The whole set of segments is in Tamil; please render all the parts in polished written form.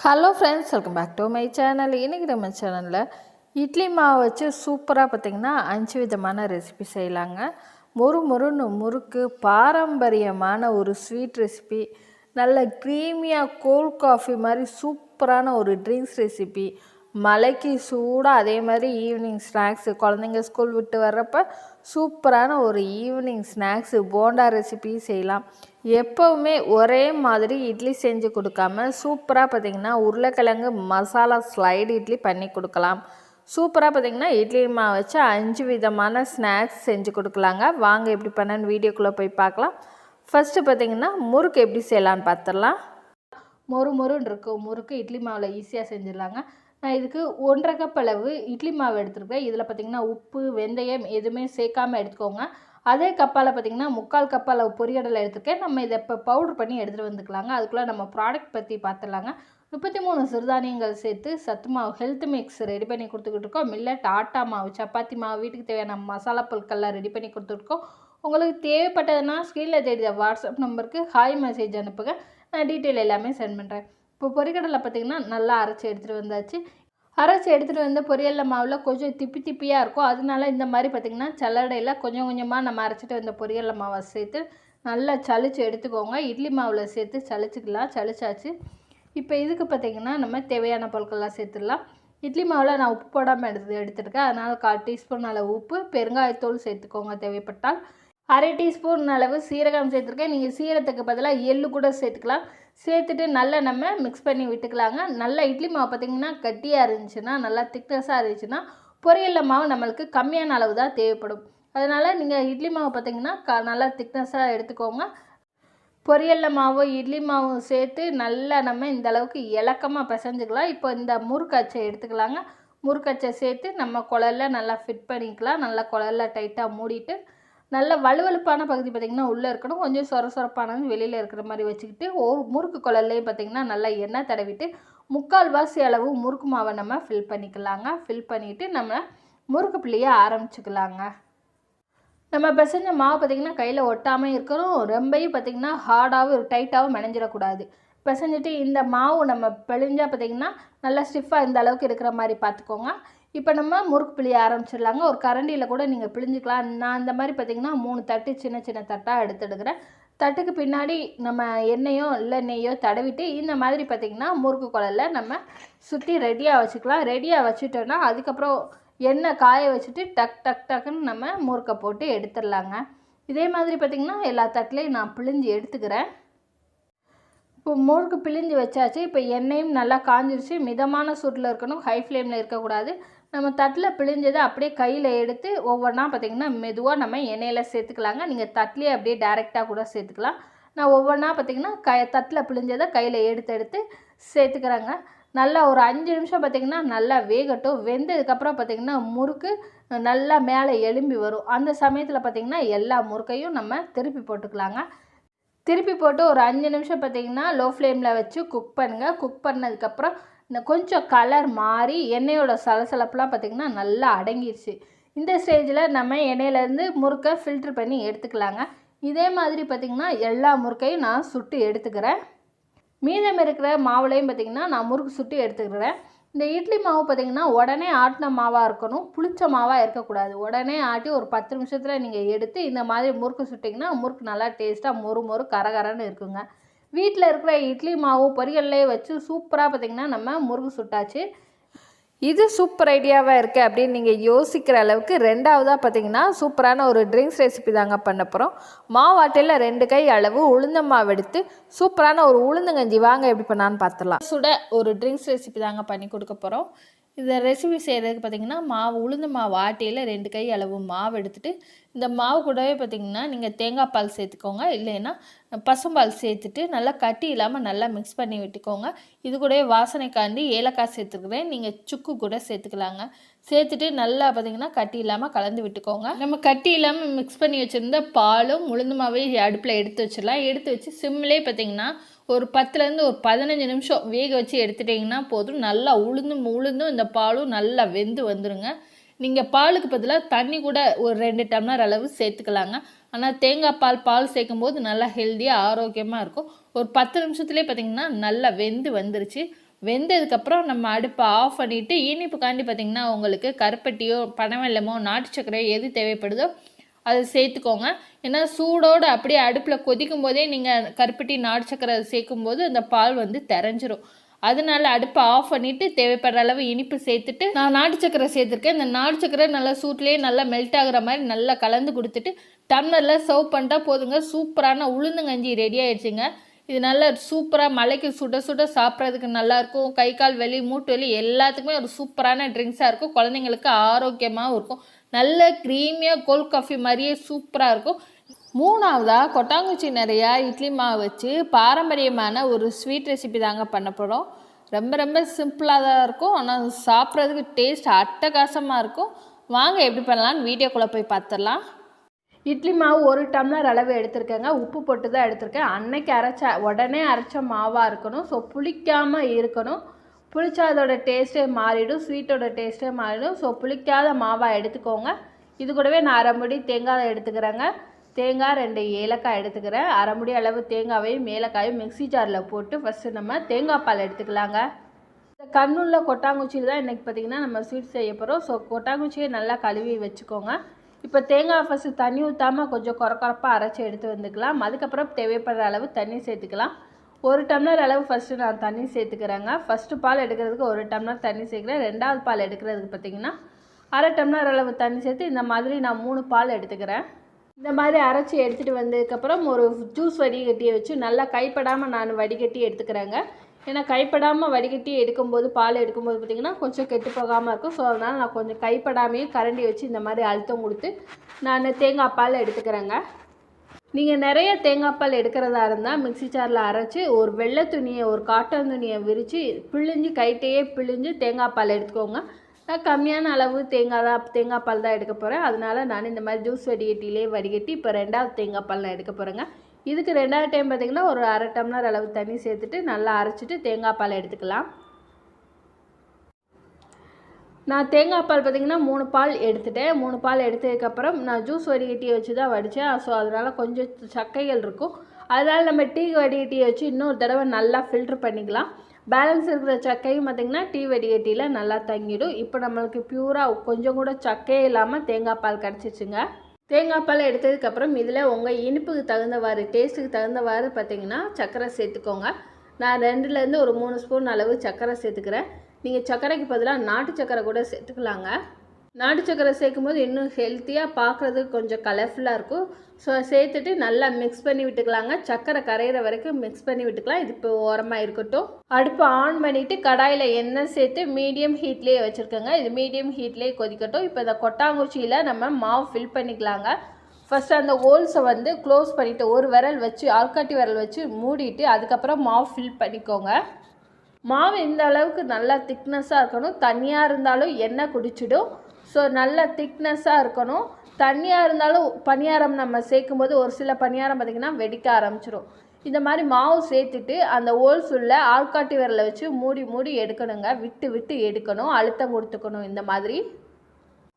Hello friends, welcome back to my channel. இன்றைக்கி நம்ம சேனலில் இட்லி மாவு வச்சு சூப்பராக பார்த்திங்கன்னா 5 விதமான ரெசிபி செய்யலாங்க. மொறுன்னு முறுக்கு, பாரம்பரியமான ஒரு ஸ்வீட் ரெசிபி, நல்ல க்ரீமியாக கோல்ட் காஃபி மாதிரி சூப்பரான ஒரு ட்ரிங்க்ஸ் ரெசிபி, மலைக்கு சூடாக அதே மாதிரி ஈவினிங் ஸ்நாக்ஸு, குழந்தைங்க ஸ்கூல் விட்டு வர்றப்போ சூப்பரான ஒரு ஈவினிங் ஸ்நாக்ஸு போண்டா ரெசிபி செய்யலாம். எப்போவுமே ஒரே மாதிரி இட்லி செஞ்சு கொடுக்காம சூப்பராக பார்த்திங்கன்னா உருளைக்கிழங்கு மசாலா ஸ்லைடு இட்லி பண்ணி கொடுக்கலாம். சூப்பராக பார்த்திங்கன்னா இட்லி மாவு வச்சு 5 விதமான ஸ்நாக்ஸ் செஞ்சு கொடுக்கலாங்க. வாங்க எப்படி பண்ணன்னு வீடியோக்குள்ளே போய் பார்க்கலாம். ஃபஸ்ட்டு பார்த்திங்கன்னா முறுக்கு எப்படி செய்யலான்னு பார்த்துடலாம். மொறுன்னு இருக்கும் முறுக்கு இட்லி மாவில் ஈஸியாக செஞ்சிடலாங்க. நான் இதுக்கு 1.5 கப் அளவு இட்லி மாவு எடுத்துருக்கேன். இதில் பார்த்திங்கன்னா உப்பு, வெந்தயம் எதுவுமே சேர்க்காமல் எடுத்துக்கோங்க. அதே கப்பால் பார்த்திங்கன்னா 3/4 கப் அளவு பொரியடலை எடுத்துருக்கேன். நம்ம இதை இப்போ பவுடர் பண்ணி எடுத்துகிட்டு வந்துக்கலாங்க. அதுக்குள்ளே நம்ம ப்ராடக்ட் பற்றி பார்த்துடலாங்க. 33 சிறுதானியங்கள் சேர்த்து சத்து மாவு ஹெல்த் மிக்ஸ் ரெடி பண்ணி கொடுத்துக்கிட்டு இருக்கோம். மில்லட் ஆட்டா மாவு, சப்பாத்தி மாவு, வீட்டுக்கு தேவையான மசாலா பொருட்கள்லாம் ரெடி பண்ணி கொடுத்துருக்கோம். உங்களுக்கு தேவைப்பட்டதுன்னா ஸ்க்ரீனில் தெரியுற வாட்ஸ்அப் நம்பருக்கு ஹாய் மெசேஜ் அனுப்புங்க. நான் டீட்டெயில் எல்லாமே சென்ட் பண்ணுறேன். இப்போ பொரிக்கடலை பார்த்திங்கன்னா நல்லா அரைச்சி எடுத்துகிட்டு வந்தாச்சு. அரைச்சி எடுத்துகிட்டு வந்த பொரியலில் மாவில் கொஞ்சம் திப்பியாக இருக்கும். அதனால இந்த மாதிரி பார்த்திங்கன்னா சல்லடையில் கொஞ்சம் கொஞ்சமாக நம்ம அரைச்சிட்டு வந்த பொரியலில் மாவை சேர்த்து நல்லா சளிச்சு எடுத்துக்கோங்க. இட்லி மாவில் சேர்த்து சளிச்சிக்கலாம். சளிச்சாச்சு. இப்போ இதுக்கு பார்த்திங்கன்னா நம்ம தேவையான பொருட்கள்லாம் சேர்த்துடலாம். இட்லி மாவில் நான் உப்பு போடாமல் எடுத்துருக்கேன். அதனால் 1/4 டீஸ்பூன் அளவு உப்பு, பெருங்காயத்தூள் சேர்த்துக்கோங்க தேவைப்பட்டால். 1/2 டீஸ்பூன் அளவு சீரகம் சேர்த்துருக்கேன். நீங்கள் சீரகத்துக்கு பதிலாக எள்ளு கூட சேர்த்துக்கலாம். சேர்த்துட்டு நல்லா நம்ம மிக்ஸ் பண்ணி விட்டுக்கலாங்க. நல்லா இட்லி மாவு பார்த்திங்கன்னா கட்டியாக இருந்துச்சுன்னா, நல்லா திக்னஸாக இருந்துச்சுன்னா பொரியலில் மாவு நம்மளுக்கு கம்மியான அளவு தான் தேவைப்படும். அதனால் நீங்கள் இட்லி மாவு பார்த்திங்கன்னா நல்லா திக்னஸாக எடுத்துக்கோங்க. பொரியலில் மாவும் இட்லி மாவும் சேர்த்து நல்லா நம்ம இந்த அளவுக்கு இலக்கமாக பிசைஞ்சுக்கலாம். இப்போ இந்த முறுக்கச்சை எடுத்துக்கலாங்க. முறுக்கச்சை சேர்த்து நம்ம குழல்ல நல்லா ஃபிட் பண்ணிக்கலாம். நல்லா குழல்ல டைட்டாக மூடிட்டு நல்ல வலுவலுப்பான பகுதி பார்த்திங்கன்னா உள்ளே இருக்கணும். கொஞ்சம் சொரசொரப்பானது வெளியில் இருக்கிற மாதிரி வச்சுக்கிட்டு ஒரு முறுக்கு குழல்லையும் பார்த்திங்கன்னா நல்லா எண்ணெய் தடவிட்டு 3/4 அளவு முறுக்கு மாவை நம்ம ஃபில் பண்ணிக்கலாங்க. ஃபில் பண்ணிவிட்டு நம்ம முறுக்கு பிள்ளைய ஆரம்பிச்சுக்கலாங்க. நம்ம பிசைஞ்ச மாவு பார்த்திங்கன்னா கையில் ஒட்டாமல் இருக்கணும். ரொம்பையும் பார்த்திங்கன்னா ஹார்டாகவும் டைட்டாகவும் மெனஞ்சிடக்கூடாது. பிசைஞ்சிட்டு இந்த மாவு நம்ம பிழிஞ்சால் பார்த்திங்கன்னா நல்லா ஸ்டிஃபாக இந்த அளவுக்கு இருக்கிற மாதிரி பார்த்துக்கோங்க. இப்போ நம்ம முறுக்கு பிழிய ஆரம்பிச்சிடலாங்க. ஒரு கரண்டியில் கூட நீங்கள் பிழிஞ்சிக்கலாம். நான் இந்த மாதிரி பார்த்திங்கன்னா 3 தட்டு சின்ன தட்டாக எடுத்துடுக்கிறேன். தட்டுக்கு பின்னாடி நம்ம எண்ணெயோ இல்லை நெய்யோ தடவிட்டு இந்த மாதிரி பார்த்திங்கன்னா முறுக்கு குழல்ல நம்ம சுற்றி ரெடியாக வச்சுக்கலாம். ரெடியாக வச்சுட்டோன்னா அதுக்கப்புறம் எண்ணெய் காய வச்சுட்டு டக்குன்னு நம்ம முறுக்கை போட்டு எடுத்துடலாங்க. இதே மாதிரி பார்த்திங்கன்னா எல்லா தட்டுலேயும் நான் பிழிஞ்சு எடுத்துக்கிறேன். இப்போ முறுக்கு பிழிஞ்சு வச்சாச்சு. இப்போ எண்ணெயும் நல்லா காஞ்சிருச்சு. மிதமான சூட்டில் இருக்கணும், ஹை ஃப்ளேமில் இருக்கக்கூடாது. நம்ம தட்டில் பிழிஞ்சதை அப்படியே கையில் எடுத்து ஒவ்வொன்றா பார்த்திங்கன்னா மெதுவாக நம்ம எண்ணெயில் சேர்த்துக்கலாங்க. நீங்கள் தட்டிலே அப்படியே டைரெக்டாக கூட சேர்த்துக்கலாம். நான் ஒவ்வொன்றா பார்த்திங்கன்னா தட்டில் பிழிஞ்சதை கையில் எடுத்து சேர்த்துக்கிறேங்க. நல்லா ஒரு 5 நிமிஷம் பார்த்திங்கன்னா நல்லா வேகட்டும். வெந்ததுக்கப்புறம் பார்த்திங்கன்னா முறுக்கு நல்லா மேலே எலும்பி வரும். அந்த சமயத்தில் பார்த்திங்கன்னா எல்லா முறுக்கையும் நம்ம திருப்பி போட்டுக்கலாங்க. திருப்பி போட்டு ஒரு 5 நிமிஷம் பார்த்திங்கன்னா லோ ஃப்ளேமில் வச்சு குக் பண்ணுங்கள். குக் பண்ணதுக்கப்புறம் கொஞ்சம் கலர் மாறி எண்ணெயோட சலசலப்புலாம் பார்த்திங்கன்னா நல்லா அடங்கிடுச்சு. இந்த ஸ்டேஜில் நம்ம எண்ணெயிலேருந்து முறுக்கை ஃபில்ட்ரு பண்ணி எடுத்துக்கலாங்க. இதே மாதிரி பார்த்திங்கன்னா எல்லா முறுக்கையும் நான் சுட்டு எடுத்துக்கிறேன். மீதம் இருக்கிற மாவுலையும் பார்த்திங்கன்னா நான் முறுக்கு சுட்டு எடுத்துக்கிறேன். இந்த இட்லி மாவு பார்த்திங்கன்னா உடனே ஆட்டின மாவாக இருக்கணும், புளிச்ச மாவாக இருக்கக்கூடாது. உடனே ஆட்டி ஒரு 10 நிமிஷத்தில் நீங்கள் எடுத்து இந்த மாதிரி முறுக்கு சுட்டிங்கன்னா முறுக்கு நல்லா டேஸ்ட்டாக மொறு கரகரன்னு இருக்குங்க. வீட்டில் இருக்கிற இட்லி மாவு பொரியல்லே வச்சு சூப்பராக பார்த்திங்கன்னா நம்ம முறுக்கு சுட்டாச்சு. இது சூப்பர் ஐடியாவாக இருக்குது அப்படின்னு நீங்கள் யோசிக்கிற அளவுக்கு ரெண்டாவதாக பார்த்திங்கன்னா சூப்பரான ஒரு ட்ரிங்க்ஸ் ரெசிபி தாங்க பண்ண போகிறோம். மாவாட்டையில் 2 கை அளவு உளுந்த மாவு எடுத்து சூப்பரான ஒரு உளுந்தங்கஞ்சி வாங்க எப்படி பண்ணான்னு பார்த்துடலாம். சுட ஒரு ட்ரிங்க்ஸ் ரெசிபி தாங்க பண்ணி கொடுக்க போகிறோம். இந்த ரெசிபி செய்கிறதுக்கு பார்த்திங்கன்னா உளுந்த மாவு ஆட்டையில் 2 கை அளவு மாவு எடுத்துகிட்டு இந்த மாவு கூடவே பார்த்திங்கன்னா நீங்கள் தேங்காய் பால் சேர்த்துக்கோங்க. இல்லைன்னா பசும்பால் சேர்த்துட்டு நல்லா கட்டி இல்லாமல் நல்லா மிக்ஸ் பண்ணி விட்டுக்கோங்க. இது கூடவே வாசனைக்காண்டி ஏலக்காய் சேர்த்துக்கிறேன். நீங்கள் சுக்கு கூட சேர்த்துக்கலாங்க. சேர்த்துட்டு நல்லா பார்த்திங்கன்னா கட்டி இல்லாமல் கலந்து விட்டுக்கோங்க. நம்ம கட்டி இல்லாமல் மிக்ஸ் பண்ணி வச்சுருந்த பாலும் உளுந்து மாவையும் அடுப்பில் எடுத்து வச்சிடலாம். எடுத்து வச்சு சிம்மிலே பார்த்திங்கன்னா ஒரு 10லேருந்து ஒரு 15 நிமிஷம் வேக வச்சு எடுத்துட்டிங்கன்னா போதும். நல்லா உளுந்தும் இந்த பாலும் நல்லா வெந்து வந்துடுங்க. நீங்கள் பாலுக்கு பதிலாக தண்ணி கூட ஒரு 2 டம்ளர் அளவு சேர்த்துக்கலாங்க. ஆனால் தேங்காய் பால் சேர்க்கும்போது நல்லா ஹெல்த்தியாக ஆரோக்கியமாக இருக்கும். ஒரு 10 நிமிஷத்துலேயே பார்த்திங்கன்னா நல்லா வெந்து வந்துருச்சு. வெந்ததுக்கப்புறம் நம்ம அடுப்பை ஆஃப் பண்ணிவிட்டு இனிப்புக்காண்டி பார்த்திங்கன்னா உங்களுக்கு கருப்பட்டியோ பனவெல்லமோ நாட்டு சர்க்கரையோ எது தேவைப்படுதோ அதை சேர்த்துக்கோங்க. ஏன்னா சூடோடு அப்படியே அடுப்பில் கொதிக்கும் போதே நீங்கள் கருப்பட்டி நாட்டு சர்க்கரை சேர்க்கும்போது அந்த பால் வந்து திரஞ்சிரும். அதனால அடுப்பை ஆஃப் பண்ணிவிட்டு தேவைப்படுற அளவு இனிப்பு சேர்த்துட்டு நான் நாட்டு சர்க்கரை சேர்த்துருக்கேன். இந்த நாட்டு சர்க்கரை நல்லா சூட்லேயே நல்லா மெல்ட் ஆகுற மாதிரி நல்லா கலந்து கொடுத்துட்டு டம்ளரில் சர்வ் பண்ணிட்டா போதுங்க. சூப்பரான உளுந்தங்கஞ்சி ரெடி ஆயிடுச்சுங்க. இது நல்லா சூப்பராக மலைக்கு சுட சுட சாப்பிட்றதுக்கு நல்லாயிருக்கும். கை கால் வலி மூட்டு வலி எல்லாத்துக்குமே ஒரு சூப்பரான ட்ரிங்க்ஸாக இருக்கும். குழந்தைங்களுக்கு ஆரோக்கியமாகவும் இருக்கும். நல்ல க்ரீமியாக கோல்ட் காஃபி மாதிரியே சூப்பராக இருக்கும். மூணாவதாக கொட்டாங்குச்சி நிறையா இட்லி மாவு வச்சு பாரம்பரியமான ஒரு ஸ்வீட் ரெசிபி தாங்க பண்ண போகிறோம். ரொம்ப ரொம்ப சிம்பிளாக தான் இருக்கும். ஆனால் சாப்பிட்றதுக்கு டேஸ்ட் அட்டகாசமாக இருக்கும். வாங்க எப்படி பண்ணலான்னு வீடியோக்குள்ளே போய் பார்த்துடலாம். இட்லி மாவு 1 டம்ளர் அளவு எடுத்திருக்கேங்க. உப்பு போட்டு தான் எடுத்திருக்கேன். அன்னைக்கு உடனே அரைச்ச மாவாக இருக்கணும். ஸோ புளிக்காமல் இருக்கணும். புளிச்சா அதோட டேஸ்ட்டே மாறிடும், ஸ்வீட்டோட டேஸ்ட்டே மாறிடும். ஸோ புளிக்காத மாவாக எடுத்துக்கோங்க. இது கூடவே நான் அரை முடி தேங்காய் எடுத்துக்கிறேங்க. தேங்காய் 2 ஏலக்காய் எடுத்துக்கிறேன். அரை முடி அளவு தேங்காவையும் ஏலக்காயும் மிக்ஸி ஜாரில் போட்டு ஃபஸ்ட்டு நம்ம தேங்காய் பால் எடுத்துக்கலாங்க. இந்த கண்ணுள்ள கொட்டாங்குச்சியில் தான் இன்றைக்கி பார்த்திங்கன்னா நம்ம ஸ்வீட் செய்ய போகிறோம். ஸோ கொட்டாங்குச்சியை நல்லா கழுவி வச்சுக்கோங்க. இப்போ தேங்காய் ஃபஸ்ட்டு தண்ணி ஊற்றாமல் கொஞ்சம் குறப்பாக அரைச்சி எடுத்து வந்துக்கலாம். அதுக்கப்புறம் தேவைப்படுற அளவு தண்ணி சேர்த்துக்கலாம். 1 டம்ளர் அளவு ஃபஸ்ட்டு நான் தண்ணி சேர்த்துக்கிறேங்க. ஃபஸ்ட்டு பால் எடுக்கிறதுக்கு 1 டம்ளர் தண்ணி சேர்க்குறேன். 2வது பால் எடுக்கிறதுக்கு பார்த்திங்கன்னா அரை டம்ளர் அளவு தண்ணி சேர்த்து இந்த மாதிரி நான் 3 பால் எடுத்துக்கிறேன். இந்த மாதிரி அரைச்சி எடுத்துகிட்டு வந்ததுக்கப்புறம் ஒரு ஜூஸ் வடிகட்டியை வச்சு நல்லா கைப்படாமல் நான் வடிகட்டி எடுத்துக்கிறேங்க. ஏன்னா கைப்படாமல் வடிகட்டி எடுக்கும்போது பால் எடுக்கும்போது பார்த்திங்கன்னா கொஞ்சம் கெட்டு போகாமல் இருக்கும். ஸோ அதனால் நான் கொஞ்சம் கைப்படாமையே கரண்டி வச்சு இந்த மாதிரி அழுத்தம் கொடுத்து நான் தேங்காய் பால் எடுத்துக்கிறேங்க. நீங்கள் நிறைய தேங்காய் பால் எடுக்கிறதா இருந்தால் மிக்ஸி ஜாரில் அரைச்சி ஒரு வெள்ளை துணியை ஒரு காட்டன் துணியை விரித்து பிழிஞ்சு கைட்டையே பிழிஞ்சு தேங்காய் பால் எடுத்துக்கோங்க. நான் கம்மியான அளவு தேங்காய் பால் தான் எடுக்க போகிறேன். அதனால் நான் இந்த மாதிரி ஜூஸ் வடிகட்டிலே வடிகட்டி இப்போ 2வது தேங்காய் பால் நான் எடுக்க போகிறேங்க. இதுக்கு 2வது டைம் பார்த்திங்கன்னா ஒரு அரை டம்ளர் அளவு தண்ணி சேர்த்துட்டு நல்லா அரைச்சிட்டு தேங்காய் பால் எடுத்துக்கலாம். நான் தேங்காய் பால் பார்த்திங்கன்னா 3 பால் எடுத்துட்டேன். 3 பால் எடுத்ததுக்கப்புறம் நான் ஜூஸ் வடிகட்டியை வச்சு தான் வடித்தேன். ஸோ அதனால் கொஞ்சம் சக்கைகள் இருக்கும். அதனால் நம்ம டீ வடிகட்டியை வச்சு இன்னொரு தடவை நல்லா ஃபில்ட்ரு பண்ணிக்கலாம். பேலன்ஸ் இருக்கிற சக்கையும் பார்த்திங்கன்னா டீ வடிகட்டியில் நல்லா தங்கிடும். இப்போ நம்மளுக்கு பியூராக கொஞ்சம் கூட சக்கையே இல்லாமல் தேங்காய் பால் கிடச்சிச்சுங்க. தேங்காய் பால் எடுத்ததுக்கப்புறம் இதில் உங்கள் இனிப்புக்கு தகுந்தவாறு டேஸ்ட்டுக்கு தகுந்தவாறு பார்த்திங்கன்னா சர்க்கரை சேர்த்துக்கோங்க. நான் 2லேருந்து ஒரு 3 ஸ்பூன் அளவு சர்க்கரை சேர்த்துக்கிறேன். நீங்கள் சர்க்கரைக்கு பதிலாக நாட்டு சர்க்கரை கூட சேர்த்துக்கலாங்க. நாட்டு சர்க்கரை சேர்க்கும்போது இன்னும் ஹெல்த்தியாக பார்க்குறதுக்கு கொஞ்சம் கலர்ஃபுல்லாக இருக்கும். ஸோ சேர்த்துட்டு நல்லா மிக்ஸ் பண்ணி விட்டுக்கலாங்க. சர்க்கரை கரையிற வரைக்கும் மிக்ஸ் பண்ணி விட்டுக்கலாம். இது இப்போ ஓரமாக இருக்கட்டும். அடுப்பு ஆன் பண்ணிவிட்டு கடாயில் எண்ணெய் சேர்த்து மீடியம் ஹீட்லேயே வச்சுருக்கேங்க. இது மீடியம் ஹீட்லேயே கொதிக்கட்டும். இப்போ இந்த கொட்டாங்குச்சியில் நம்ம மாவு ஃபில் பண்ணிக்கலாங்க. ஃபஸ்ட்டு அந்த ஹோல்ஸை வந்து க்ளோஸ் பண்ணிவிட்டு ஒரு விரல் வச்சு ஆள்காட்டி விரல் வச்சு மூடிட்டு அதுக்கப்புறம் மாவு ஃபில் பண்ணிக்கோங்க. மாவு இந்த அளவுக்கு நல்லா திக்னஸாக இருக்கணும். தண்ணியாக இருந்தாலும் எண்ணெய் குடிச்சிடும். ஸோ நல்லா திக்னஸாக இருக்கணும். தண்ணியாக இருந்தாலும் பணியாரம் நம்ம சேர்க்கும்போது ஒரு சில பணியாரம் பார்த்திங்கன்னா வெடிக்க ஆரம்பிச்சிடும். இந்த மாதிரி மாவு சேர்த்துட்டு அந்த ஹோல்ஸ் உள்ள ஆள்காட்டி விரலை வச்சு மூடி எடுக்கணுங்க. விட்டு எடுக்கணும். அழுத்தம் கொடுத்துக்கணும். இந்த மாதிரி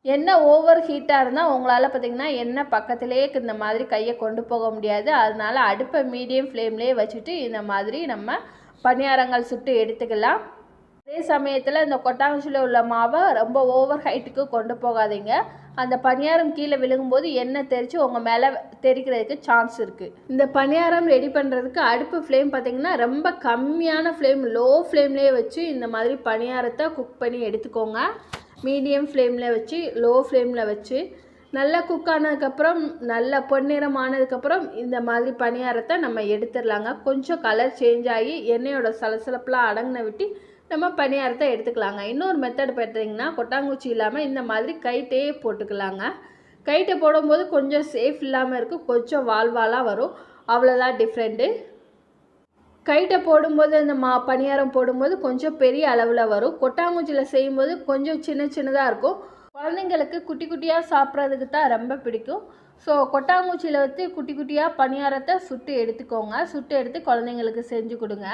எண்ணெய் ஓவர் ஹீட்டாக இருந்தால் உங்களால் பார்த்திங்கன்னா எண்ணெய் பக்கத்துலேயே இந்த மாதிரி கையை கொண்டு போக முடியாது. அதனால் அடுப்பை மீடியம் ஃப்ளேம்லேயே வச்சுட்டு இந்த மாதிரி நம்ம பணியாரங்கள் சுட்டு எடுத்துக்கலாம். அதே சமயத்தில் இந்த கொட்டாங்குச்சியில் உள்ள மாவை ரொம்ப ஓவர் ஹைட்டுக்கு கொண்டு போகாதீங்க. அந்த பணியாரம் கீழே விழுங்கும்போது எண்ணெய் தெரித்து உங்கள் மேலே தெரிக்கிறதுக்கு சான்ஸ் இருக்குது. இந்த பணியாரம் ரெடி பண்ணுறதுக்கு அடுப்பு ஃப்ளேம் பார்த்திங்கன்னா ரொம்ப கம்மியான ஃப்ளேம் லோ ஃப்ளேம்லேயே வச்சு இந்த மாதிரி பணியாரத்தை குக் பண்ணி எடுத்துக்கோங்க. மீடியம் ஃப்ளேமில் வச்சு லோ ஃப்ளேமில் வச்சு நல்லா குக் ஆனதுக்கப்புறம் நல்லா பொன்னிறம் ஆனதுக்கப்புறம் இந்த மாதிரி பணியாரத்தை நம்ம எடுத்துடலாங்க. கொஞ்சம் கலர் சேஞ்ச் ஆகி எண்ணெயோட சலசலப்பெலாம் அடங்கின விட்டு நம்ம பணியாரத்தை எடுத்துக்கலாங்க. இன்னொரு மெத்தட் பார்த்தீங்கன்னா கொட்டாங்குச்சி இல்லாமல் இந்த மாதிரி கைட்டையே போட்டுக்கலாங்க. கைட்டை போடும்போது கொஞ்சம் சேஃப் இல்லாமல் இருக்கும். கொஞ்சம் வால்வாலாக வரும். அவ்வளோதான் டிஃப்ரெண்ட்டு. கைட்டை போடும்போது இந்த பணியாரம் போடும்போது கொஞ்சம் பெரிய அளவில் வரும். கொட்டாங்குச்சியில் செய்யும்போது கொஞ்சம் சின்னதாக இருக்கும். குழந்தைங்களுக்கு குட்டி குட்டியாக சாப்பிட்றதுக்கு தான் ரொம்ப பிடிக்கும். ஸோ கொட்டாங்குச்சியில் வச்சு குட்டியாக பணியாரத்தை சுட்டு எடுத்துக்கோங்க. சுட்டு எடுத்து குழந்தைங்களுக்கு செஞ்சு கொடுங்க.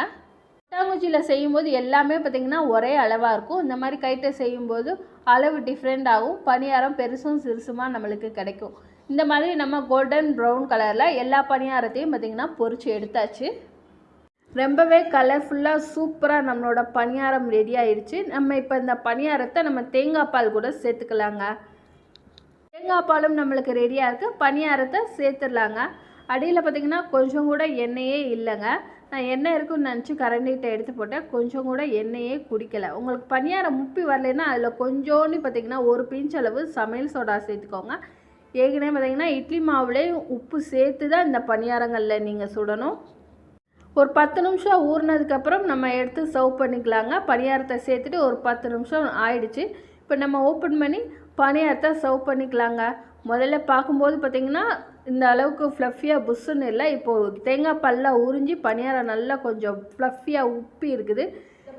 கொட்டாங்குச்சியில் செய்யும்போது எல்லாமே பார்த்திங்கன்னா ஒரே அளவாக இருக்கும். இந்த மாதிரி கைட்டை செய்யும்போது அளவு டிஃப்ரெண்ட் ஆகும். பணியாரம் பெருசும் சிறுசுமாக நம்மளுக்கு கிடைக்கும். இந்த மாதிரி நம்ம கோல்டன் ப்ரௌன் கலரில் எல்லா பணியாரத்தையும் பார்த்திங்கன்னா பொரிச்சு எடுத்தாச்சு. ரொம்பவே கலர்ஃபுல்லாக சூப்பராக நம்மளோட பணியாரம் ரெடி ஆயிடுச்சு. நம்ம இப்போ இந்த பணியாரத்தை நம்ம தேங்காய் பால் கூட சேர்த்துக்கலாங்க. தேங்காய் பாலும் நம்மளுக்கு ரெடியாக இருக்குது. பணியாரத்தை சேர்த்துடலாங்க. அடியில் பார்த்திங்கன்னா கொஞ்சம் கூட எண்ணெயே இல்லைங்க. நான் எண்ணெய் இருக்குன்னு நினச்சி கரண்டிகிட்ட எடுத்து போட்டேன். கொஞ்சம் கூட எண்ணெயே குடிக்கலை. உங்களுக்கு பணியாரம் முப்பி வரலைன்னா அதில் கொஞ்சோன்னு பார்த்திங்கன்னா ஒரு பிஞ்ச் அளவு சமையல் சோடா சேர்த்துக்கோங்க. ஏற்கனவே பார்த்திங்கன்னா இட்லி மாவுலேயும் உப்பு சேர்த்து தான் இந்த பணியாரங்களில் நீங்கள் சுடணும். ஒரு 10 நிமிஷம் ஊறினதுக்கப்புறம் நம்ம எடுத்து சர்வ் பண்ணிக்கலாங்க. பணியாரத்தை சேர்த்துட்டு ஒரு 10 நிமிஷம் ஆயிடுச்சு. இப்போ நம்ம ஓப்பன் பண்ணி பணியாரத்தை சர்வ் பண்ணிக்கலாங்க. முதல்ல பார்க்கும்போது பார்த்திங்கன்னா இந்த அளவுக்கு ஃப்ளஃபியாக புஷ்ஷுன்னு இல்லை. இப்போது தேங்காய் பாலில் உறிஞ்சி பணியாரம் நல்லா கொஞ்சம் ஃப்ளஃபியாக உப்பி இருக்குது.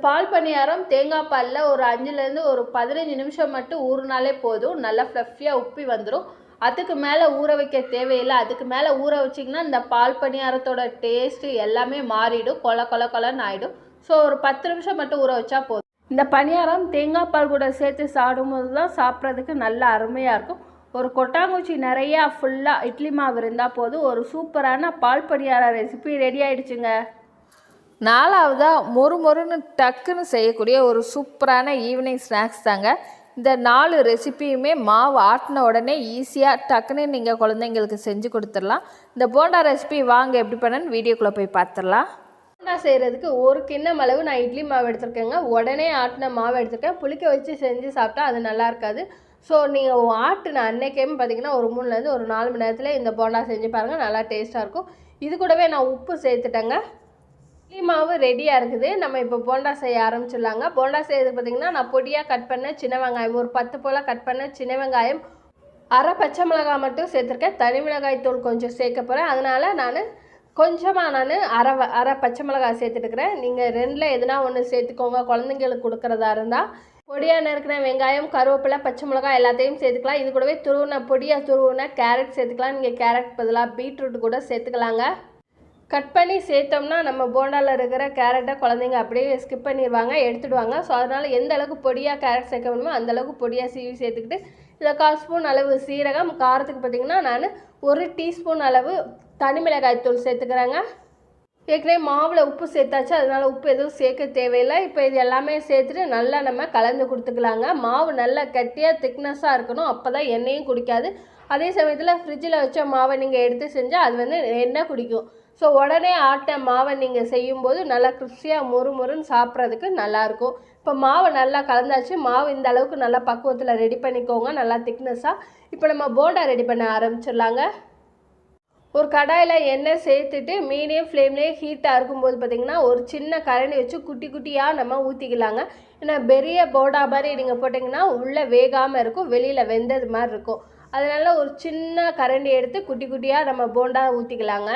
பால் பணியாரம் தேங்காய் பாலில் ஒரு 5லேருந்து ஒரு 15 நிமிஷம் மட்டும் ஊறினாலே போதும். நல்லா ஃப்ளஃபியாக உப்பி வந்துடும். அதுக்கு மேலே ஊற வைக்க தேவையில்லை. அதுக்கு மேலே ஊற வச்சிங்கன்னா இந்த பால் பணியாரத்தோட டேஸ்ட்டு எல்லாமே மாறிடும். கொலன்னு ஆகிடும். ஸோ ஒரு 10 நிமிஷம் மட்டும் ஊற வச்சா போதும். இந்த பணியாரம் தேங்காய் பால் கூட சேர்த்து சாப்பிடும்போது தான் சாப்பிட்றதுக்கு நல்லா அருமையாக இருக்கும். ஒரு கொட்டாங்குச்சி நிறையா ஃபுல்லாக இட்லி மாவு இருந்தால் போதும். ஒரு சூப்பரான பால் பணியார ரெசிபி ரெடி ஆகிடுச்சுங்க. 4வதாக மொறுன்னு டக்குன்னு செய்யக்கூடிய ஒரு சூப்பரான ஈவினிங் ஸ்நாக்ஸ் தாங்க. இந்த 4 ரெசிபியுமே மாவு ஆட்டின உடனே ஈஸியாக டக்குன்னு நீங்கள் குழந்தைங்களுக்கு செஞ்சு கொடுத்துடலாம். இந்த போண்டா ரெசிபி வாங்க எப்படி பண்ணன்னு வீடியோக்குள்ளே போய் பார்த்துடலாம். போண்டா செய்கிறதுக்கு ஒரு கிண்ணம் அளவு நான் இட்லி மாவு எடுத்துருக்கேங்க. உடனே ஆட்டின மாவு எடுத்துருக்கேன். புளிக்க வச்சு செஞ்சு சாப்பிட்டா அது நல்லா இருக்காது. ஸோ நீங்கள் ஆட்டின அன்னைக்கே பார்த்திங்கன்னா ஒரு 3லேருந்து ஒரு 4 மணி நேரத்தில் இந்த போண்டா செஞ்சு பாருங்கள். நல்லா டேஸ்ட்டாக இருக்கும். இது கூடவே நான் உப்பு சேர்த்துட்டேங்க. இட்லி மாவு ரெடியாக இருக்குது. நம்ம இப்போ போண்டா செய்ய ஆரம்பிச்சிடலாங்க. போண்டா செய்யறதுக்கு பார்த்திங்கன்னா நான் பொடியாக கட் பண்ண சின்ன வெங்காயம் ஒரு 10 போல் கட் பண்ண சின்ன வெங்காயம், அரை பச்சை மிளகாய் மட்டும் சேர்த்துருக்கேன். தனி மிளகாய் தூள் கொஞ்சம் சேர்க்க போகிறேன். அதனால் நான் கொஞ்சமாக அரை பச்சை மிளகாய் சேர்த்துட்டுக்கிறேன். நீங்கள் 2ல் எதுனா ஒன்று சேர்த்துக்கோங்க குழந்தைங்களுக்கு கொடுக்குறதா இருந்தால். பொடியாக நறுக்கின வெங்காயம், கருவேப்பிலை, பச்சை மிளகாய் எல்லாத்தையும் சேர்த்துக்கலாம். இது கூடவே பொடியாக துருவின கேரட் சேர்த்துக்கலாம். நீங்கள் கேரட் பதிலாக பீட்ரூட் கூட சேர்த்துக்கலாங்க. கட் பண்ணி சேர்த்தோம்னா நம்ம போண்டாவில் இருக்கிற கேரட்டை குழந்தைங்க அப்படியே ஸ்கிப் பண்ணிடுவாங்க, எடுத்துடுவாங்க. ஸோ அதனால் எந்த அளவுக்கு பொடியாக கேரட் சேர்க்க வேணுமோ அந்தளவுக்கு பொடியாக சீவி சேர்த்துக்கிட்டு இதில் 1/4 ஸ்பூன் அளவு சீரகம், காரத்துக்கு பார்த்திங்கன்னா நான் 1 டீஸ்பூன் அளவு தனி மிளகாய் தூள் சேர்த்துக்கிறேங்க. ஏற்கனவே மாவில் உப்பு சேர்த்தாச்சு, அதனால் உப்பு எதுவும் சேர்க்க தேவையில்லை. இப்போ இது எல்லாமே சேர்த்துட்டு நல்லா நம்ம கலந்து கொடுத்துக்கலாங்க. மாவு நல்லா கட்டியாக திக்னஸாக இருக்கணும். அப்போ தான் எண்ணெயும் குடிக்காது. அதே சமயத்தில் ஃப்ரிட்ஜில் வச்ச மாவை நீங்கள் எடுத்து செஞ்சால் அது எண்ணெய் குடிக்கும். ஸோ உடனே ஆட்ட மாவை நீங்கள் செய்யும்போது நல்லா கிறிஸ்பியாக மொறுன்னு சாப்பிட்றதுக்கு நல்லாயிருக்கும். இப்போ மாவை நல்லா கலந்தாச்சு. மாவு இந்த அளவுக்கு நல்லா பக்குவத்தில் ரெடி பண்ணிக்கோங்க, நல்லா திக்னஸாக. இப்போ நம்ம போண்டா ரெடி பண்ண ஆரம்பிச்சிடலாங்க. ஒரு கடாயில் எண்ணெய் சேர்த்துட்டு மீடியம் ஃப்ளேம்லேயே ஹீட்டாக இருக்கும்போது பார்த்திங்கன்னா ஒரு சின்ன கரண்டி வச்சு குட்டியாக நம்ம ஊற்றிக்கலாங்க. ஏன்னா பெரிய போண்டா மாதிரி நீங்கள் போட்டிங்கன்னா உள்ளே வேகாமல் இருக்கும், வெளியில் வெந்தது மாதிரி இருக்கும். அதனால் ஒரு சின்ன கரண்டி எடுத்து குட்டியாக நம்ம போண்டா ஊற்றிக்கலாங்க.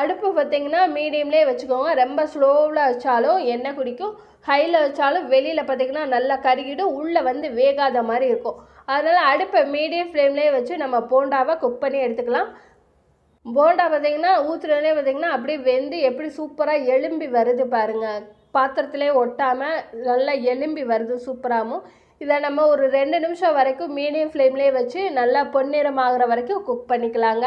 அடுப்பு பார்த்திங்கன்னா மீடியம்லேயே வச்சுக்கோங்க. ரொம்ப ஸ்லோவில் வச்சாலும் எண்ணெய் குடிக்கும், ஹையில் வச்சாலும் வெளியில் பார்த்திங்கன்னா நல்லா கருகிடும், உள்ளே வேகாத மாதிரி இருக்கும். அதனால் அடுப்பை மீடியம் ஃப்ளேம்லேயே வச்சு நம்ம போண்டாவை குக் பண்ணி எடுத்துக்கலாம். போண்டா பார்த்திங்கன்னா ஊற்றுறதுலே பார்த்திங்கன்னா அப்படியே வெந்து எப்படி சூப்பராக எலும்பி வருது பாருங்கள். பாத்திரத்திலே ஒட்டாமல் நல்லா எலும்பி வருது சூப்பராகவும். இதை நம்ம ஒரு 2 நிமிஷம் வரைக்கும் மீடியம் ஃப்ளேம்லேயே வச்சு நல்லா பொன்னிறம் ஆகிற வரைக்கும் குக் பண்ணிக்கலாங்க.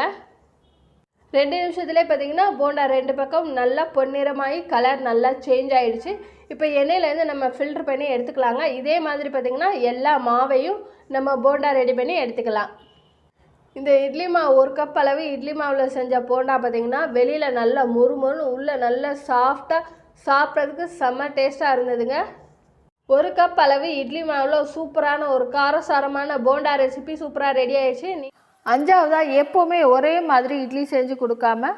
2 நிமிஷத்துலேயே பார்த்திங்கன்னா போண்டா 2 பக்கம் நல்லா பொன்னிறமாகி கலர் நல்லா சேஞ்ச் ஆகிடுச்சு. இப்போ எண்ணெயிலேருந்து நம்ம ஃபில்டர் பண்ணி எடுத்துக்கலாங்க. இதே மாதிரி பார்த்திங்கன்னா எல்லா மாவையும் நம்ம போண்டா ரெடி பண்ணி எடுத்துக்கலாம். இந்த இட்லி மாவு 1 கப் அளவு இட்லி மாவில் செஞ்ச போண்டா பார்த்திங்கன்னா வெளியில் நல்லா மொறுன்னு உள்ளே நல்லா சாஃப்டாக சாப்பிட்றதுக்கு செம்ம டேஸ்ட்டாக இருந்ததுங்க. 1 கப் அளவு இட்லி மாவில் சூப்பரான ஒரு காரசாரமான போண்டா ரெசிபி சூப்பராக ரெடி ஆயிடுச்சு. 5வதாக எப்போவுமே ஒரே மாதிரி இட்லி செஞ்சு கொடுக்காம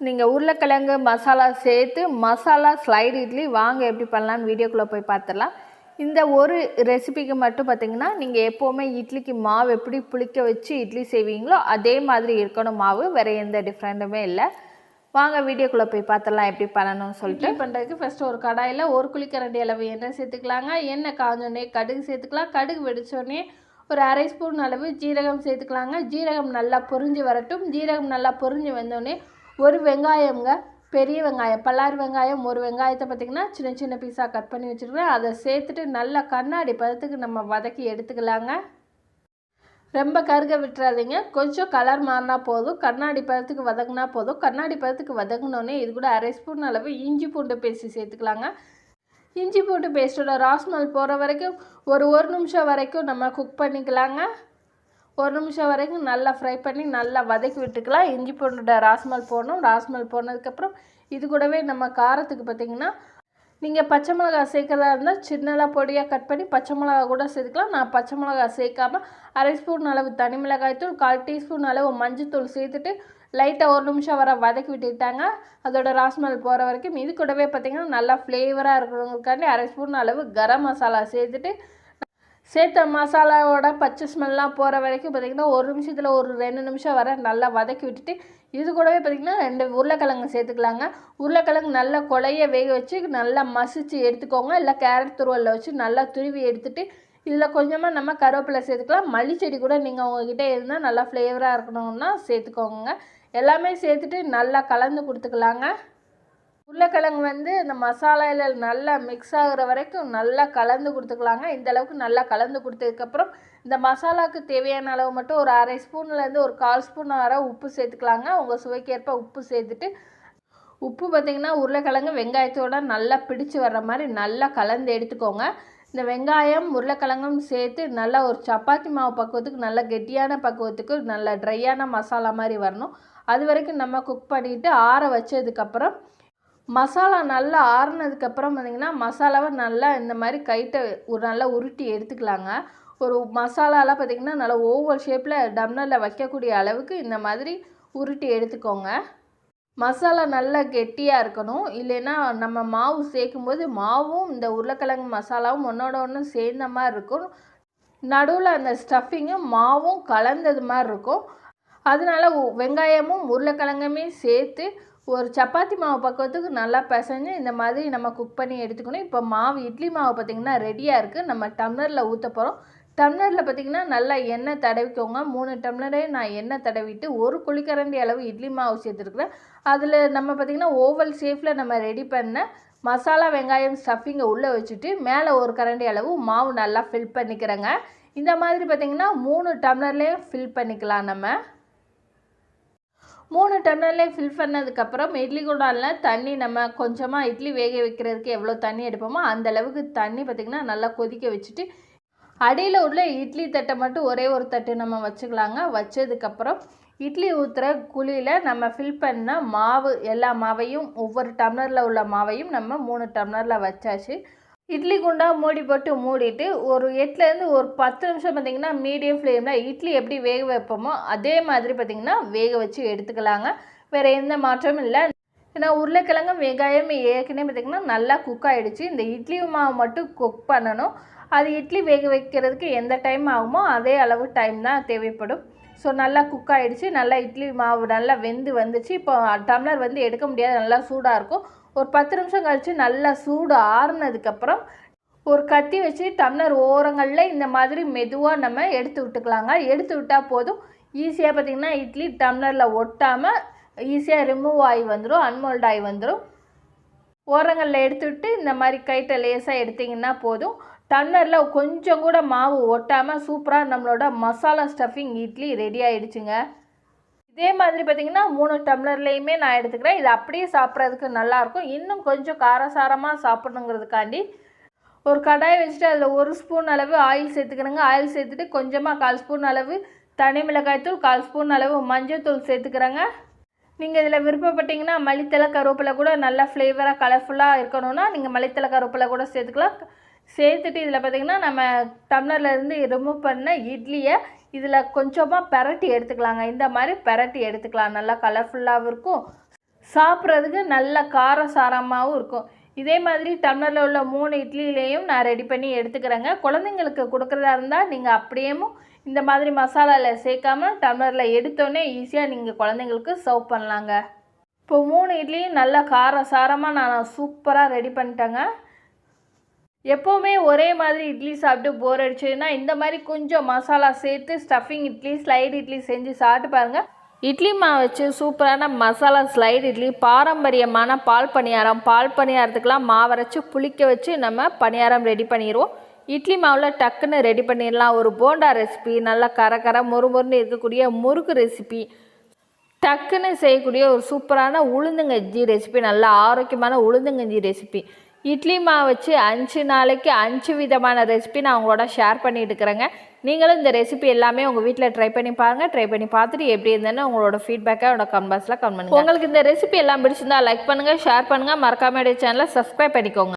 நீங்கள் உருளைக்கிழங்கு மசாலா சேர்த்து மசாலா ஸ்லைடு இட்லி வாங்க எப்படி பண்ணலான்னு வீடியோக்குள்ளே போய் பார்த்துடலாம். இந்த ஒரு ரெசிபிக்கு மட்டும் பார்த்திங்கன்னா நீங்கள் எப்போவுமே இட்லிக்கு மாவு எப்படி புளிக்க வச்சு இட்லி செய்வீங்களோ அதே மாதிரி இருக்கணும் மாவு, வேறு எந்த டிஃப்ரெண்ட்டுமே இல்லை. வாங்க வீடியோக்குள்ளே போய் பார்த்துடலாம் எப்படி பண்ணணும்னு சொல்லிட்டு. பண்ணுறதுக்கு ஃபஸ்ட்டு ஒரு கடாயில் 1 குழிக்கரண்டி அளவு எண்ணெய் சேர்த்துக்கலாங்க. எண்ணெய் காஞ்சோடனே கடுகு சேர்த்துக்கலாம். கடுகு வெடிச்சோடனே ஒரு அரை ஸ்பூன் அளவு ஜீரகம் சேர்த்துக்கலாங்க. ஜீரகம் நல்லா பொரிஞ்சு வரட்டும். ஜீரகம் நல்லா பொரிஞ்சு வந்தோடனே ஒரு வெங்காயங்க, பெரிய வெங்காயம், பல்லாரி வெங்காயம், ஒரு வெங்காயத்தை பார்த்திங்கன்னா சின்ன பீஸாக கட் பண்ணி வச்சுருக்கேன். அதை சேர்த்துட்டு நல்லா கண்ணாடி பதத்துக்கு நம்ம வதக்கி எடுத்துக்கலாங்க. ரொம்ப கருக விட்டுறாதீங்க. கொஞ்சம் கலர் மாறினா போதும். கண்ணாடி பதத்துக்கு வதங்கினா போதும். கண்ணாடி பதத்துக்கு வதங்கினோடனே இது கூட அரை ஸ்பூன் அளவு இஞ்சி பூண்டு பேஸ்ட்டு சேர்த்துக்கலாங்க. இஞ்சி பூண்டு பேஸ்ட்டோட ராஸ்மல் போகிற வரைக்கும் ஒரு நிமிஷம் வரைக்கும் நம்ம குக் பண்ணிக்கலாங்க. 1 நிமிஷம் வரைக்கும் நல்லா ஃப்ரை பண்ணி நல்லா வதக்கி விட்டுக்கலாம். இஞ்சி பூண்டோட ராஸ்மல் போடணும். ராஸ்மல் போனதுக்கப்புறம் இது கூடவே நம்ம காரத்துக்கு பார்த்திங்கன்னா நீங்கள் பச்சை மிளகா சேர்க்கறதா இருந்தால் சின்னதாக பொடியாக கட் பண்ணி பச்சை மிளகா கூட சேர்த்துக்கலாம். நான் பச்சை மிளகா சேர்க்காமல் அரை ஸ்பூன் அளவு தனி மிளகாய்த்தூள், 1/4 டீஸ்பூன் அளவு மஞ்சத்தூள் சேர்த்துட்டு லைட்டாக 1 நிமிஷம் வர வதக்கி விட்டுட்டாங்க. அதோட ராஸ்மல் போகிற வரைக்கும். இது கூடவே பார்த்திங்கன்னா நல்லா ஃப்ளேவராக இருக்கிறவங்களுக்காண்டி அரை ஸ்பூன் அளவு கரம் மசாலா சேர்த்துட்டு சேர்த்த மசாலாவோட பச்சை ஸ்மெல்லாம் போகிற வரைக்கும் பார்த்திங்கன்னா 1 நிமிஷத்தில் 2 நிமிஷம் வர நல்லா வதக்கி விட்டுட்டு இது கூடவே பார்த்திங்கன்னா 2 உருளைக்கிழங்கு சேர்த்துக்கலாங்க. உருளைக்கிழங்கு நல்லா கொலைய வேக வச்சு நல்லா மசிச்சு எடுத்துக்கோங்க. இல்லை கேரட் துருவலில் வச்சு நல்லா துருவி எடுத்துகிட்டு இதில் கொஞ்சமாக நம்ம கருவேப்பிலை சேர்த்துக்கலாம். மல்லிச்செடி கூட நீங்கள் உங்ககிட்ட இருந்தால் நல்லா ஃப்ளேவராக இருக்கணும்னா சேர்த்துக்கோங்க. எல்லாமே சேர்த்துட்டு நல்லா கலந்து கொடுத்துக்கலாங்க. உருளைக்கிழங்கு இந்த மசாலாவில் நல்லா மிக்ஸ் ஆகிற வரைக்கும் நல்லா கலந்து கொடுத்துக்கலாங்க. இந்தளவுக்கு நல்லா கலந்து கொடுத்ததுக்கப்புறம் இந்த மசாலாவுக்கு தேவையான அளவு மட்டும் ஒரு அரை ஸ்பூன்லேருந்து ஒரு 1/4 ஸ்பூன் வர உப்பு சேர்த்துக்கலாங்க. உங்கள் சுவைக்கேற்ப உப்பு சேர்த்துட்டு உப்பு பார்த்திங்கன்னா உருளைக்கிழங்கு வெங்காயத்தோடு நல்லா பிடிச்சி வர்ற மாதிரி நல்லா கலந்து எடுத்துக்கோங்க. இந்த வெங்காயம் உருளைக்கிழங்கும் சேர்த்து நல்லா ஒரு சப்பாத்தி மாவு பக்குவத்துக்கு நல்லா கெட்டியான பக்குவத்துக்கு நல்லா ட்ரையான மசாலா மாதிரி வரணும். அது வரைக்கும் நம்ம குக் பண்ணிவிட்டு ஆற வச்சதுக்கப்புறம் மசாலா நல்லா ஆறுனதுக்கப்புறம் பார்த்திங்கன்னா மசாலாவை நல்லா இந்த மாதிரி கைட்டை நல்லா உருட்டி எடுத்துக்கலாங்க. ஒரு மசாலாலாம் பார்த்திங்கன்னா நல்லா ஓவல் ஷேப்பில் டம்ளரில் வைக்கக்கூடிய அளவுக்கு இந்த மாதிரி உருட்டி எடுத்துக்கோங்க. மசாலா நல்லா கெட்டியாக இருக்கணும். இல்லைன்னா நம்ம மாவு சேர்க்கும்போது மாவும் இந்த உருளைக்கிழங்கு மசாலாவும் ஒன்றோட ஒன்று சேர்ந்த மாதிரி இருக்கும். நடுவில் அந்த ஸ்டஃபிங்கும் மாவும் கலந்தது மாதிரி இருக்கும். அதனால வெங்காயமும் உருளைக்கிழங்குமே சேர்த்து ஒரு சப்பாத்தி மாவு பக்குவத்துக்கு நல்லா பிசைஞ்சு இந்த மாதிரி நம்ம குக் பண்ணி எடுத்துக்கணும். இப்போ மாவு இட்லி மாவு பார்த்திங்கன்னா ரெடியாக இருக்குது. நம்ம டம்ளரில் ஊற்ற போகிறோம். டம்ளரில் பார்த்திங்கன்னா நல்லா எண்ணெய் தடவிக்கோங்க. 3 டம்ளரே நான் எண்ணெய் தடவிட்டு 1 குழிக்கரண்டி அளவு இட்லி மாவு சேர்த்துருக்குறேன். அதில் நம்ம பார்த்திங்கன்னா ஓவல் ஷேப்பில் நம்ம ரெடி பண்ண மசாலா வெங்காயம் ஸ்டஃபிங்கை உள்ளே வச்சுட்டு மேலே 1 கரண்டி அளவு மாவு நல்லா ஃபில் பண்ணிக்கிறேங்க. இந்த மாதிரி பார்த்திங்கன்னா 3 டம்ளர்லேயும் ஃபில் பண்ணிக்கலாம். நம்ம 3 டம்ளர்லேயே ஃபில் பண்ணதுக்கப்புறம் இட்லி குண்டானில் தண்ணி நம்ம கொஞ்சமாக இட்லி வேக வைக்கிறதுக்கு எவ்வளோ தண்ணி எடுப்போமோ அந்தளவுக்கு தண்ணி பார்த்திங்கன்னா நல்லா கொதிக்க வச்சுட்டு அடியில் உள்ள இட்லி தட்டை மட்டும் ஒரே ஒரு தட்டு நம்ம வச்சுக்கலாங்க. வச்சதுக்கப்புறம் இட்லி ஊற்றுற குழியில் நம்ம ஃபில் பண்ண மாவு எல்லா மாவையும் ஒவ்வொரு டம்ளரில் உள்ள மாவையும் நம்ம 3 டம்ளரில் வச்சாச்சு. இட்லி குண்டா மூடி போட்டு மூடிட்டு ஒரு 8லேருந்து ஒரு 10 நிமிஷம் பார்த்திங்கன்னா மீடியம் ஃப்ளேமில் இட்லி எப்படி வேக வைப்போமோ அதே மாதிரி பார்த்திங்கன்னா வேக வச்சு எடுத்துக்கலாங்க. வேறு எந்த மாற்றமும் இல்லை. ஏன்னா உருளைக்கிழங்கும் வெங்காயம் ஏற்கனவே பார்த்திங்கன்னா நல்லா குக் ஆகிடுச்சு. இந்த இட்லி மாவு மட்டும் குக் பண்ணணும். அது இட்லி வேக வைக்கிறதுக்கு எந்த டைம் ஆகுமோ அதே அளவு டைம் தான் தேவைப்படும். ஸோ நல்லா குக் ஆகிடுச்சு. நல்லா இட்லி மாவு நல்லா வெந்து வந்துச்சு. இப்போ டம்ளர் எடுக்க முடியாது, நல்லா சூடாக இருக்கும். ஒரு 10 நிமிஷம் கழித்து நல்லா சூடு ஆறுனதுக்கப்புறம் ஒரு கத்தி வச்சு டம்ளர் ஓரங்களில் இந்த மாதிரி மெதுவாக நம்ம எடுத்து விட்டுக்கலாங்க. எடுத்து விட்டால் போதும். ஈஸியாக பார்த்திங்கன்னா இட்லி டம்ளரில் ஒட்டாமல் ஈஸியாக ரிமூவ் ஆகி வந்துடும், அன்மோல்ட் ஆகி வந்துடும். ஓரங்களில் எடுத்துவிட்டு இந்த மாதிரி கைட்டை லேசாக எடுத்திங்கன்னா போதும். டம்ளரில் கொஞ்சம் கூட மாவு ஒட்டாமல் சூப்பராக நம்மளோட மசாலா ஸ்டஃபிங் இட்லி ரெடி ஆகிடுச்சுங்க. இதே மாதிரி பார்த்திங்கன்னா 3 டம்ளர்லேயுமே நான் எடுத்துக்கிறேன். இது அப்படியே சாப்பிட்றதுக்கு நல்லாயிருக்கும். இன்னும் கொஞ்சம் காரசாரமாக சாப்பிட்ணுங்கிறதுக்காண்டி ஒரு கடாயை வச்சுட்டு அதில் 1 ஸ்பூன் அளவு ஆயில் சேர்த்துக்கிறேங்க. ஆயில் சேர்த்துட்டு கொஞ்சமாக 1/4 ஸ்பூன் அளவு தனி மிளகாய்த்தூள், 1/4 ஸ்பூன் அளவு மஞ்சள்தூள் சேர்த்துக்கிறேங்க. நீங்கள் இதில் விருப்பப்பட்டிங்கன்னா மல்லித்தலை கருவேப்பிலை கூட நல்லா ஃப்ளேவராக கலர்ஃபுல்லாக இருக்கணும்னா நீங்கள் மல்லித்தலை கருவேப்பிலை கூட சேர்த்துக்கலாம். சேர்த்துட்டு இதில் பார்த்திங்கன்னா நம்ம டம்ளர்லேருந்து ரிமூவ் பண்ண இட்லியை இதில் கொஞ்சமாக பெரட்டி எடுத்துக்கலாங்க. இந்த மாதிரி பெரட்டி எடுத்துக்கலாம். நல்லா கலர்ஃபுல்லாகவும் இருக்கும், சாப்பிட்றதுக்கு நல்ல காரசாரமாகவும் இருக்கும். இதே மாதிரி டம்ளரில் உள்ள 3 இட்லியிலையும் நான் ரெடி பண்ணி எடுத்துக்கிறேங்க. குழந்தைங்களுக்கு கொடுக்குறதா இருந்தால் நீங்கள் அப்படியேவும் இந்த மாதிரி மசாலாவில் சேர்க்காமல் டம்ளரில் எடுத்தோன்னே ஈஸியாக நீங்கள் குழந்தைங்களுக்கு சர்வ் பண்ணலாங்க. இப்போ 3 இட்லியும் நல்லா காரசாரமாக நான் சூப்பராக ரெடி பண்ணிட்டேங்க. எப்போவுமே ஒரே மாதிரி இட்லி சாப்பிட்டு போர் அடிச்சதுன்னா இந்த மாதிரி கொஞ்சம் மசாலா சேர்த்து ஸ்டஃபிங் இட்லி, ஸ்லைடு இட்லி செஞ்சு சாப்பிட்டு பாருங்கள். இட்லி மாவு வச்சு சூப்பரான மசாலா ஸ்லைடு இட்லி, பாரம்பரியமான பால் பணியாரம். பால் பணியாரத்துக்கெலாம் மாவரைச்சி புளிக்க வச்சு நம்ம பணியாரம் ரெடி பண்ணிடுவோம். இட்லி மாவில் டக்குன்னு ரெடி பண்ணிடலாம். ஒரு போண்டா ரெசிபி, நல்லா கர மொறுமொறுன்னு இருக்கக்கூடிய முறுக்கு ரெசிபி, டக்குன்னு செய்யக்கூடிய ஒரு சூப்பரான உளுந்தங்கஞ்சி ரெசிபி, நல்லா ஆரோக்கியமான உளுந்தங்கஞ்சி ரெசிபி. இட்லி மாவு வச்சு 5 நாளைக்கு 5 விதமான ரெசிபி நான் உங்களோட ஷேர் பண்ணிட்டு இருக்கிறேங்க. நீங்களும் இந்த ரெசிபி எல்லாமே உங்கள் வீட்டில் ட்ரை பண்ணி பாருங்கள். ட்ரை பண்ணி பார்த்துட்டு எப்படி இருந்தேன்னு உங்களோட ஃபீட்பேக்கை என்னோட கமெண்ட் பாக்ஸில் கமெண்ட் பண்ணுங்கள். உங்களுக்கு இந்த ரெசிபி எல்லாம் பிடிச்சிருந்தா லைக் பண்ணுங்கள், ஷேர் பண்ணுங்கள், மறக்காம சேனலை சப்ஸ்கிரைப் பண்ணிக்கோங்க.